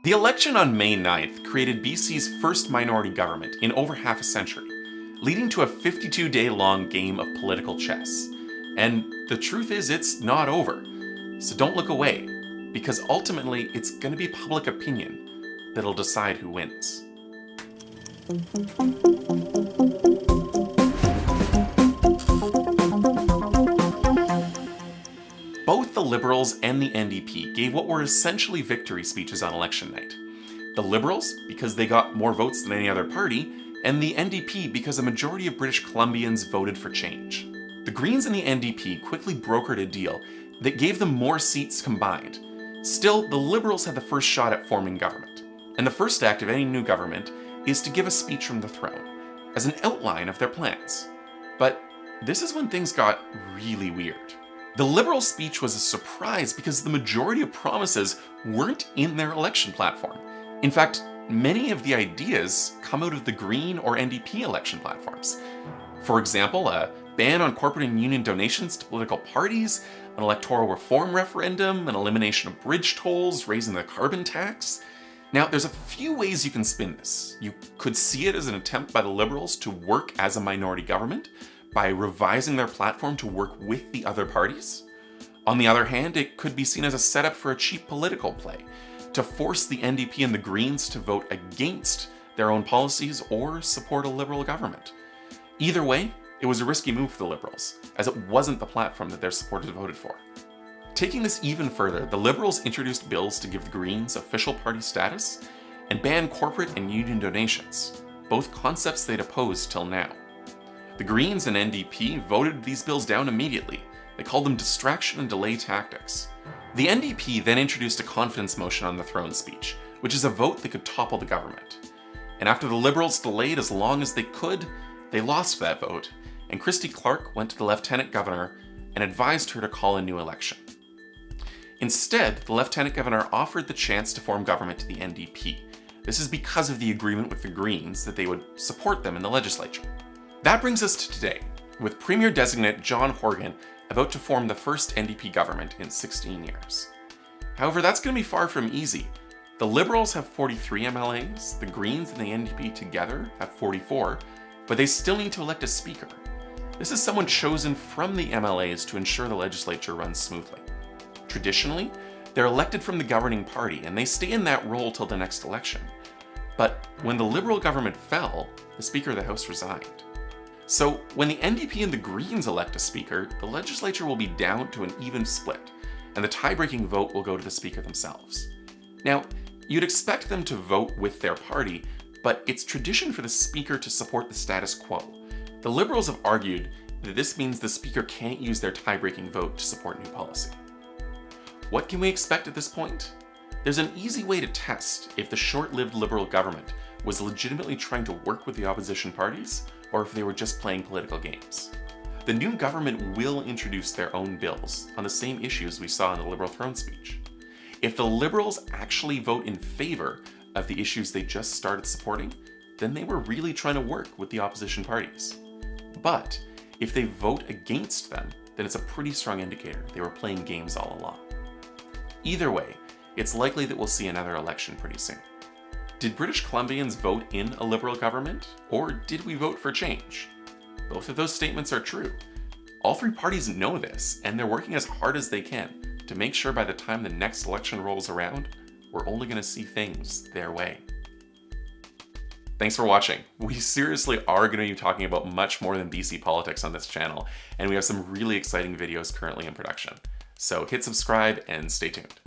The election on May 9th created BC's first minority government in over half a century, leading to a 52-day-long game of political chess. And the truth is, it's not over. So don't look away, because ultimately it's going to be public opinion that'll decide who wins. Both the Liberals and the NDP gave what were essentially victory speeches on election night. The Liberals, because they got more votes than any other party, and the NDP because a majority of British Columbians voted for change. The Greens and the NDP quickly brokered a deal that gave them more seats combined. Still, the Liberals had the first shot at forming government, and the first act of any new government is to give a speech from the throne, as an outline of their plans. But this is when things got really weird. The Liberal speech was a surprise because the majority of promises weren't in their election platform. In fact, many of the ideas come out of the Green or NDP election platforms. For example, a ban on corporate and union donations to political parties, an electoral reform referendum, an elimination of bridge tolls, raising the carbon tax. Now, there's a few ways you can spin this. You could see it as an attempt by the Liberals to work as a minority government by revising their platform to work with the other parties. On the other hand, it could be seen as a setup for a cheap political play, to force the NDP and the Greens to vote against their own policies or support a Liberal government. Either way, it was a risky move for the Liberals, as it wasn't the platform that their supporters voted for. Taking this even further, the Liberals introduced bills to give the Greens official party status and ban corporate and union donations, both concepts they'd opposed till now. The Greens and NDP voted these bills down immediately. They called them distraction and delay tactics. The NDP then introduced a confidence motion on the throne speech, which is a vote that could topple the government. And after the Liberals delayed as long as they could, they lost that vote, and Christy Clark went to the Lieutenant Governor and advised her to call a new election. Instead, the Lieutenant Governor offered the chance to form government to the NDP. This is because of the agreement with the Greens that they would support them in the legislature. That brings us to today, with Premier-designate John Horgan about to form the first NDP government in 16 years. However, that's going to be far from easy. The Liberals have 43 MLAs, the Greens and the NDP together have 44, but they still need to elect a speaker. This is someone chosen from the MLAs to ensure the legislature runs smoothly. Traditionally, they're elected from the governing party, and they stay in that role till the next election. But when the Liberal government fell, the Speaker of the House resigned. So when the NDP and the Greens elect a speaker, the legislature will be down to an even split, and the tie-breaking vote will go to the speaker themselves. Now, you'd expect them to vote with their party, but it's tradition for the speaker to support the status quo. The Liberals have argued that this means the speaker can't use their tie-breaking vote to support new policy. What can we expect at this point? There's an easy way to test if the short-lived Liberal government was legitimately trying to work with the opposition parties, or if they were just playing political games. The new government will introduce their own bills on the same issues we saw in the Liberal throne speech. If the Liberals actually vote in favor of the issues they just started supporting, then they were really trying to work with the opposition parties. But if they vote against them, then it's a pretty strong indicator they were playing games all along. Either way, it's likely that we'll see another election pretty soon. Did British Columbians vote in a Liberal government, or did we vote for change? Both of those statements are true. All three parties know this, and they're working as hard as they can to make sure by the time the next election rolls around, we're only going to see things their way. Thanks for watching. We seriously are going to be talking about much more than BC politics on this channel, and we have some really exciting videos currently in production. So hit subscribe and stay tuned.